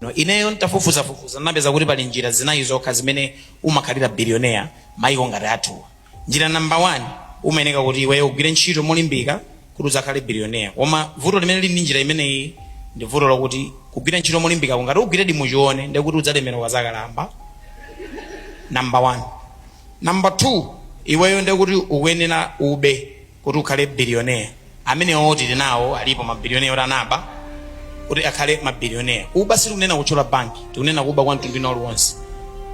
No, ineyo ntafufuza napeza kuti pali njira zinayi zokha zimene umakhalira billionaire maiko ngati athu. Njira number 1 umayeneka kuti iweyo ugwire ntchito molimbika kuti uzakhale billionaire. Koma vuto limene lili ndi njira imeneyi ndi vuto lokuti kugwira ntchito molimbika ngati ugwire dimuchione ndi kuti udzalemera wazakalamba. Number 1. Number 2, iweyo ndi kuti ukuyenera ube kuti ukhale billionaire. Amene oti tinawo alipo mabillionaire otanaba kuti akhale mabillionaire. Kuba sikunena kuchola banki, tikunena kuba kwa mtundu wina uliwonse.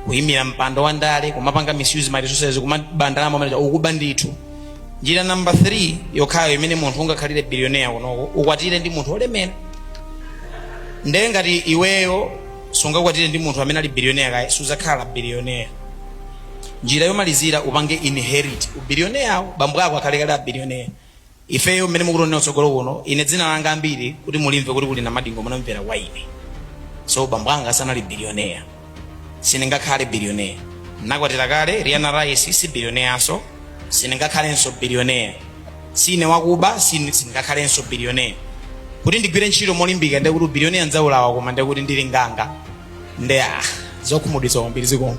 Kuyimira mpando wa ndale, kumapanga misuse ma resources, kumabandalamo manager ukuba ndithu. Njira number 3 yokhayo imene munthu ungakhalire billionaire kunoko, ukwatire ndi munthu olemera. Ndiye ngati iweyo sungakwatire ndi munthu amene ali billionaire kaya suzakhala billionaire. Njira yomalizira upange inherit ubillionaire awo, bambo ako akhale billionaire. Ifeyo mmene mukutonera utsogolo kuno, ine dzina langa ambiri kuti mulimve kuti kuli na madingo munamvera wa ine. So bambo anga sanali billionaire. Sinengakhale billionaire. Nakwatira kale Rihanna Rice si billionaire aso, sinengakhalenso billionaire. Sine wakuba sinengakhalenso billionaire. Kuti ndigwire ntchito molimbika ndi kuti billionaire nzaulawa koma ndi kuti ndili nganga. Ndi zokhumudwitsa kwambiri zikomo.